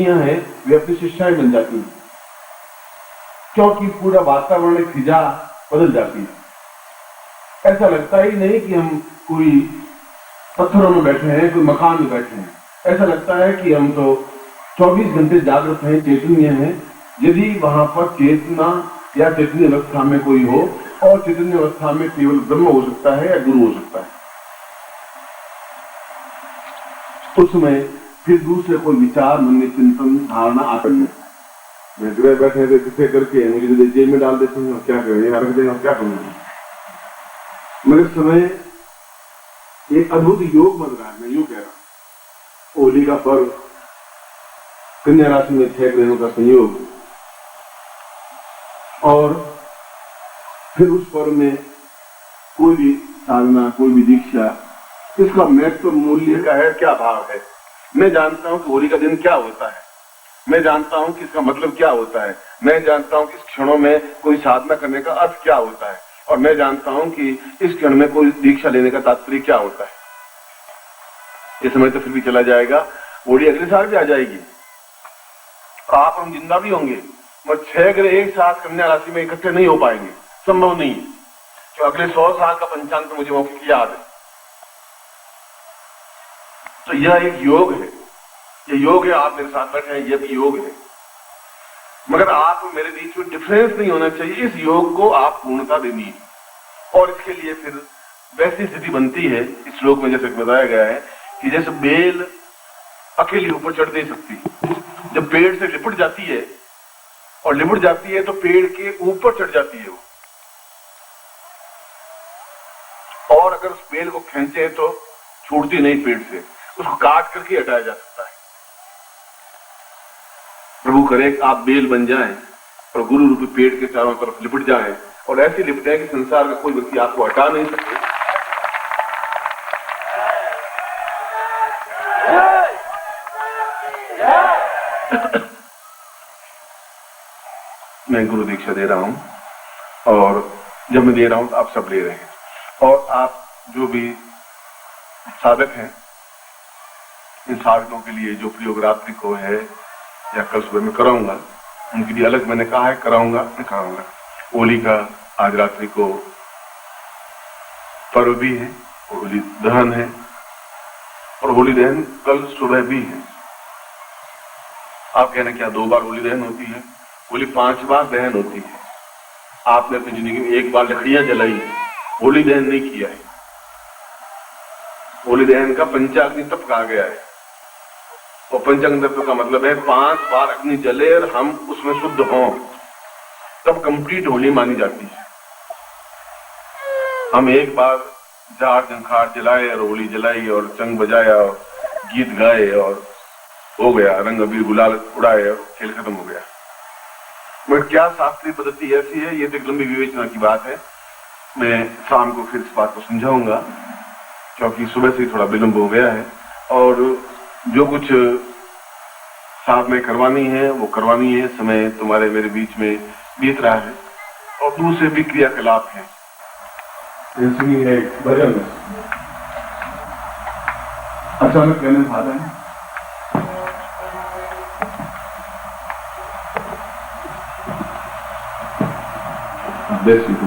है वे अपनी शिष्याएं बन जाती हैं, क्योंकि पूरा वातावरण एक फिजा बदल जाती है। ऐसा लगता ही नहीं कि हम कोई पत्थरों में बैठे हैं, कोई मकान में बैठे हैं। ऐसा लगता है कि हम तो 24 घंटे जागृत हैं, चैतन्य हैं। यदि वहां पर चेतना या चैतन्य अवस्था में कोई हो, और चैतन्य अवस्था में केवल ब्रह्म हो सकता है या गुरु हो सकता है, उसमें फिर दूसरे कोई विचार, मन में चिंतन, धारणा आती है। मैं गृह बैठे थे किसे करके मुझे जेल में डाल देते हैं, क्या करें, यहाँ रख देंगे, क्या करूंगा। मेरे समय एक अद्भुत योग बन रहा है। मैं यूं कह रहा हूं, होली का पर्व, कन्या राशि में 6 ग्रहों का संयोग, और फिर उस पर्व में कोई भी साधना, कोई भी दीक्षा, इसका महत्व मूल्य का है, क्या भाव है। मैं जानता हूं कि होली का दिन क्या होता है, मैं जानता हूं कि इसका मतलब क्या होता है, मैं जानता हूं कि इस क्षणों में कोई साधना करने का अर्थ क्या होता है, और मैं जानता हूं कि इस क्षण में कोई दीक्षा लेने का तात्पर्य क्या होता है। इस समय तो फिर भी चला जाएगा, होली अगले साल भी आ जाएगी, आप हम जिंदा भी होंगे, मगर 6 ग्रह एक साथ कन्या राशि में इकट्ठे नहीं हो पाएंगे, संभव नहीं। तो अगले 100 साल का पंचांग तो मुझे मौके याद है। तो यह एक योग है, ये योग है, आप मेरे साथ बैठे हैं, यह भी योग है, मगर आप मेरे बीच में डिफरेंस नहीं होना चाहिए। इस योग को आप पूर्णता देनी है, और इसके लिए फिर वैसी स्थिति बनती है इस श्लोक में जैसे बताया गया है कि जैसे बेल अकेली ऊपर चढ़ नहीं सकती, जब पेड़ से लिपट जाती है और लिपट जाती है तो पेड़ के ऊपर चढ़ जाती है वो, और अगर उस बेल को खींचे तो छूटती नहीं पेड़ से, उसको काट करके हटाया जा सकता है। प्रभु करे आप बेल बन जाएं और गुरु रूपी पेड़ के चारों तरफ लिपट जाएं, और ऐसे लिपटे कि संसार का कोई व्यक्ति आपको हटा नहीं सके। मैं गुरु दीक्षा दे रहा हूं, और जब मैं दे रहा हूं तो आप सब ले रहे हैं, और आप जो भी साधक हैं, इन साधकों के लिए जो प्रयोग रात्रि को है या कल सुबह में कराऊंगा, उनके लिए अलग मैंने कहा है, कराऊंगा, मैं कराऊंगा। होली का आज रात्रि को पर्व भी है, होली दहन है, और होली दहन कल सुबह भी है। आप कहना क्या 2 बार होली दहन होती है? होली 5 बार दहन होती है। आपने अपनी जिंदगी में 1 बार लकड़ियां जलाई है, होली दहन नहीं किया है। होली दहन का पंचाग्नि तप कहा गया है, और पंचाग्नि तप का मतलब है 5 बार अग्नि जले और हम उसमें शुद्ध हों, तब कंप्लीट होली मानी जाती है। हम 1 बार जार जंखार जलाए और होली जलाई और चंग बजाया और गीत गाए और हो गया, रंग अबीर गुलाल उड़ाए और खेल खत्म हो गया। मगर क्या शास्त्रीय पद्धति ऐसी है, ये तो एक लंबी विवेचना की बात है। मैं शाम को फिर इस बात को समझाऊंगा, क्योंकि सुबह से थोड़ा विलंब हो गया है, और जो कुछ साधना करवानी है वो करवानी है। समय तुम्हारे मेरे बीच में बीत रहा है, और दूसरे भी क्रियाकलाप है। इसलिए है भजन अचानक कहने भादा है, बेस्ट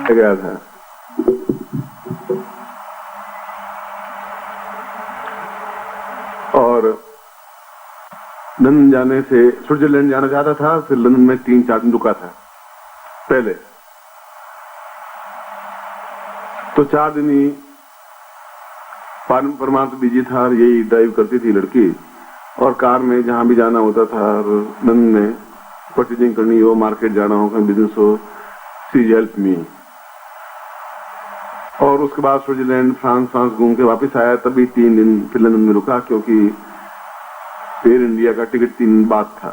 गया था। और लंदन जाने से स्विट्जरलैंड जाना चाहता था, फिर लंदन में 3-4 दिन रुका था पहले, तो 4 दिन ही परमार्थ बिजी था और यही ड्राइव करती थी लड़की, और कार में जहां भी जाना होता था, और लंदन में परचेजिंग करनी हो, मार्केट जाना हो, कहीं बिजनेस हो, शी हेल्प मी। और उसके बाद स्विट्जरलैंड फ्रांस घूम के वापस आया, तभी 3 दिन फिर लंदन में रुका, क्योंकि एयर इंडिया का टिकट 3 दिन बाद था।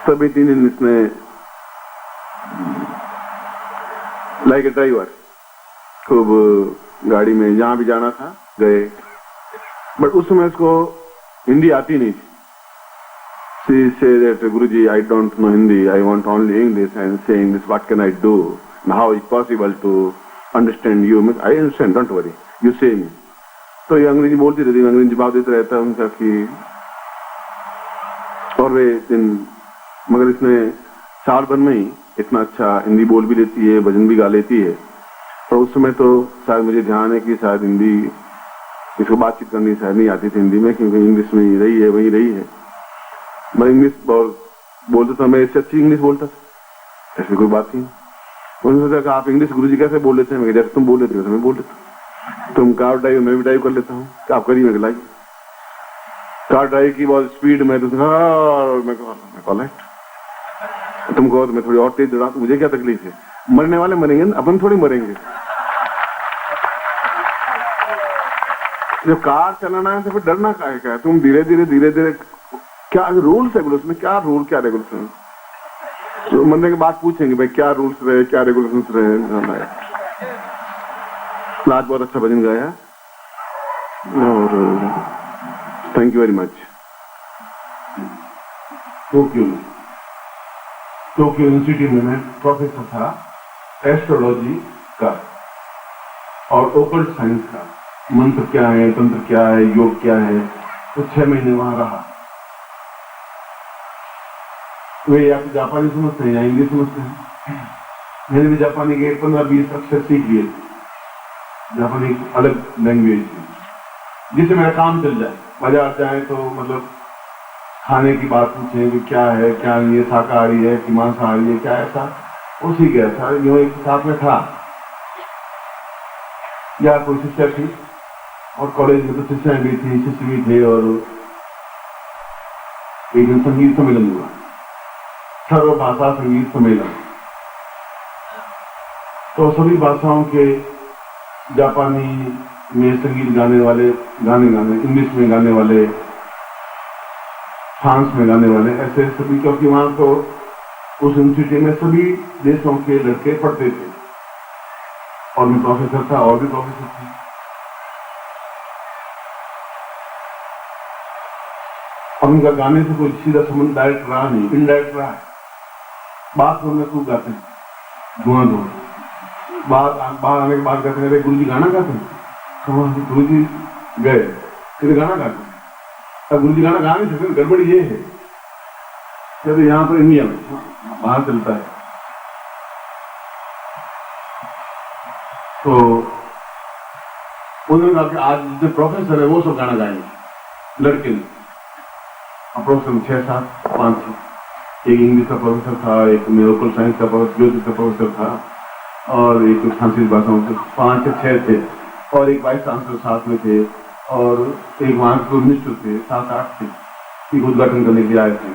तभी 3 दिन इसने लाइक ए ड्राइवर खूब गाड़ी में जहां भी जाना था गए, बट उस समय इसको हिंदी आती नहीं थी। She said that, Guruji, I don't know Hindi, I want only English, and saying this, what can I do? And how is possible to understand you? I understand, don't worry, you say me. तो ये अंग्रेजी बोलती रहती, अंग्रेजी जवाब देते रहता उनका कि, और वे दिन, मगर इसने साल भर में ही इतना अच्छा हिंदी बोल भी लेती है, भजन भी गा लेती है। और उस समय तो शायद मुझे ध्यान है कि शायद हिंदी इसको बातचीत करनी शायद नहीं आती थी हिंदी में, क्योंकि इंग्लिश में ही रही है, वही रही है। मैं इंग्लिश बोलता था, मैं इससे अच्छी इंग्लिश बोलता था, ऐसी कोई बात नहीं। उन्होंने सोचा कि आप इंग्लिश गुरुजी कैसे बोल लेते हैं? जैसे तुम बोल लेते हो मैं बोल लेता हूँ। तुम कार ड्राइव, मैं भी ड्राइव कर लेता हूँ, आप करिए, मैं लाइए। कार ड्राइव की बहुत स्पीड में, तो मैं तुम कहो तो मैं थोड़ी और तेज दौड़ा, मुझे क्या तकलीफ है? मरने वाले मरेंगे, अपन थोड़ी मरेंगे। जब कार चलाना है तो फिर डरना काहे का है? तुम धीरे धीरे क्या रूल्स रेगुलेशन, क्या रूल क्या रेगुलेशन, तो मरने के बाद पूछेंगे भाई क्या रूल्स रहे, क्या रेगुलेशन रहे। आज बहुत अच्छा भजन गाया, और thank you very much. Tokyo university में मैं प्रोफेसर था एस्ट्रोलॉजी का और ओकल्ट साइंस का, मंत्र क्या है, तंत्र क्या है, योग क्या है, तो 6 महीने वहां रहा। वे या तो जापानी समझते हैं या इंग्लिश समझते हैं। मैंने भी जापानी के 15-20 अक्षर सीख लिए, जापानी अलग लैंग्वेज है जिससे मेरा काम चल जाए। बाजार जाए तो मतलब खाने की बात पूछें कि क्या है क्या नहीं है, शाकाहारी है कि मांसाहारी है, क्या ऐसा उसी के ऐसा जो एक साथ में था। या कोई शिक्षा थी और कॉलेज में तो शिक्षाएं भी थी, शिष्य भी थे, और एक दिन संगीत सम्मेलन हुआ, सर्वभाषा संगीत सम्मेलन। तो सभी भाषाओं के जापानी में संगीत गाने वाले, गाने इंग्लिश में गाने वाले, फ्रांस में गाने वाले, ऐसे सभी, क्योंकि वहां तो उस इंस्टीट्यूट में सभी देशों के लड़के पढ़ते थे और भी प्रोफेसर था और भी प्रोफेसर थे। और उनका गाने से कोई सीधा संबंध डायरेक्ट रहा नहीं, इनडायरेक्ट रहा है। बात में खूब गाते हैं, धुआं बाहर आने के बाद कहते हैं गुरु जी गाना गाते हैं। गुरु जी गए फिर गाना गाते हैं, तब गुरु जी गाना गा नहीं सकते, गड़बड़ी ये है तो यहाँ पर इंडिया में बाहर चलता है। तो उन्होंने कहा कि आज जो प्रोफेसर है वो सब गाना गाएंगे लड़के ने। प्रोफेसर 6-7 5 एक इंग्लिश का प्रोफेसर था, एक मेडिकल साइंस का प्रोफेसर, ज्योतिष का प्रोफेसर था, और एक फ्रांसीसी भाषाओं के 5 से 6 थे, और एक वाइस चांसलर साथ में थे, और एक वहां के मिनिस्टर थे, 7-8 थे, उद्घाटन करने के लिए आए थे।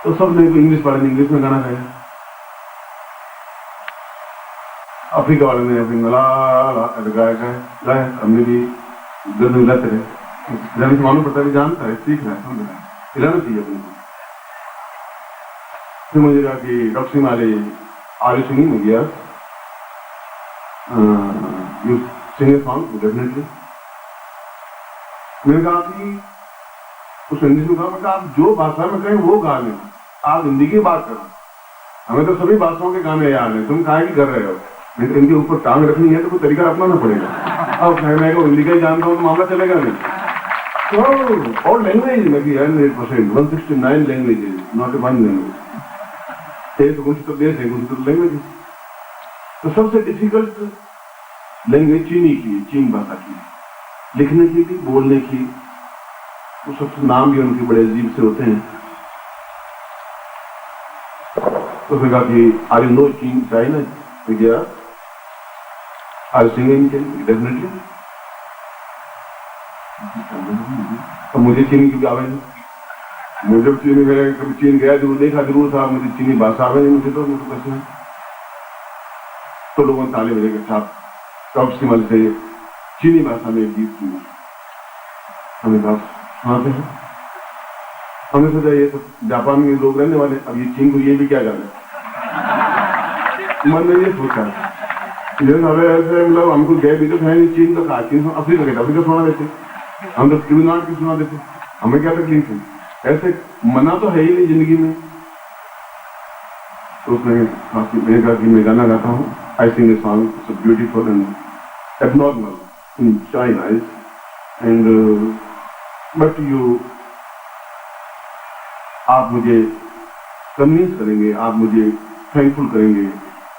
तो सब ने इंग्लिश वाले ने इंग्लिश में गाना गाया, अफ्रीका वाले ने अपनी गाया, हमने भी गर्द मिलाते रहे। जाने से मालूम पड़ता है, जानता है, सीख रहा है, समझ रहा है, हिलाना चाहिए अपने को। फिर मुझे कहा कि डॉक्टर सिंह वाले आर यू सिंगिंग हो गया, you sing a song definitely. मैंने कहा कि उस इंग्लिश में कहा, आप जो भाषा में कहें वो गा लें, आप हिंदी की बात करो, हमें तो सभी भाषाओं के गाने याद है, तुम काहे की कर रहे हो? इनके ऊपर टांग रखनी है तो कोई तरीका अपनाना पड़ेगा। अब मैं को हिंदी का ही जानता हूँ तो मामला चलेगा नहीं। तो और लैंग्वेज में भी 100%, 169 लैंग्वेजेज, नॉट वन लैंग्वेज। कुछ तो देश है, कुछ तो लैंग्वेज। तो सबसे डिफिकल्ट लैंग्वेज चीनी की, चीन भाषा की, लिखने की भी, बोलने की। तो सबसे नाम भी उनके बड़े अजीब से होते हैं। तो फिर कहा कि आर यू नो चीन चाइना? गया आर सिंगिंग डेफिनेटली। तो मुझे चीनी की आवे नहीं, मुझे चीनी में कभी चीन गया जरूर, देखा जरूर था, मुझे चीनी भाषा आवे नहीं, मुझे तो कैसे नहीं। तो लोगों ने ताले बजे के साथ टॉप सिमल से चीनी भाषा में एक गीत सुना, हमें कहा सुनाते हैं। हमने सोचा ये तो जापान में लोग रहने वाले, अब ये चीन को ये भी क्या जाने। मन में ये सोचा ऐसे, मतलब हमको गए भी तो है नहीं, चीन तो कहा, चीन अफ्रीका के, अफ्रीका सुना देते, हम तो तमिलनाडु की सुना देते, हमें क्या तकलीफ है? ऐसे मना तो है ही नहीं जिंदगी में। तो उसने मैंने कहा कि मैं गाना गाता हूँ, I sing a song, it's beautiful and abnormal in China and but you, आप मुझे कन्विंस करेंगे, आप मुझे थैंकफुल करेंगे,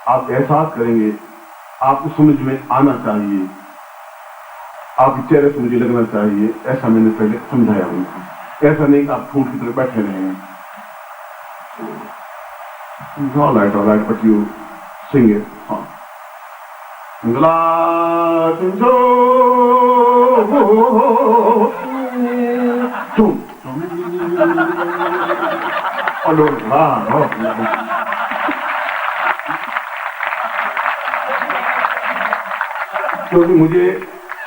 आप एहसास करेंगे, आपको समझ में आना चाहिए, आपके चेहरे से मुझे लगना चाहिए। ऐसा मैंने पहले समझाया उनको, ऐसा नहीं कि आप फूट की तरह बैठे रहेंगे। all right, but you sing it song. क्योंकि मुझे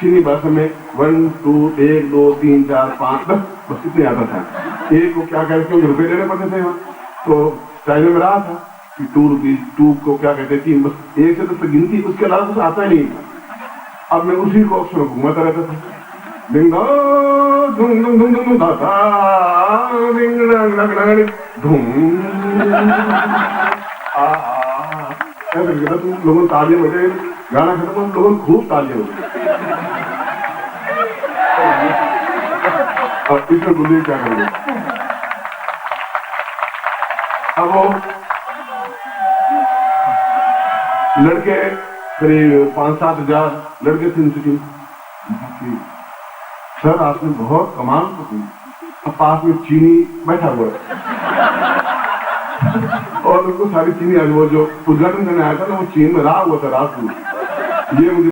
चीनी भाषा में 1 2 1 2 3 4 5 बस इतने आता था। एक को क्या कहते हैं, रुपये देने पड़ते थे वहाँ, तो चाइना में रहा था कि 2 रुपीज, 2 को क्या कहते हैं 3, बस 1 से तो गिनती, उसके अलावा कुछ आता ही नहीं था। अब मैं उसी को अक्सर घूमता रहता था, डिंग धूम धूम धूम धूम धाता डिंग धूम ऐसा करके तुम लोगों ने तालियां बजे, गाना खत्म, लोगों ने खूब तालियां बजे। और इसमें बोलिए क्या करेंगे। अब वो लड़के करीब 5-7 हजार लड़के थे उनसे। सर आपने बहुत कमाल तो की, अब पास में चीनी बैठा हुआ है और उनको सारी चीनी, वो जो उद्घाटन करने आया था ना, वो चीन में रहा हुआ था रात को। ये मुझे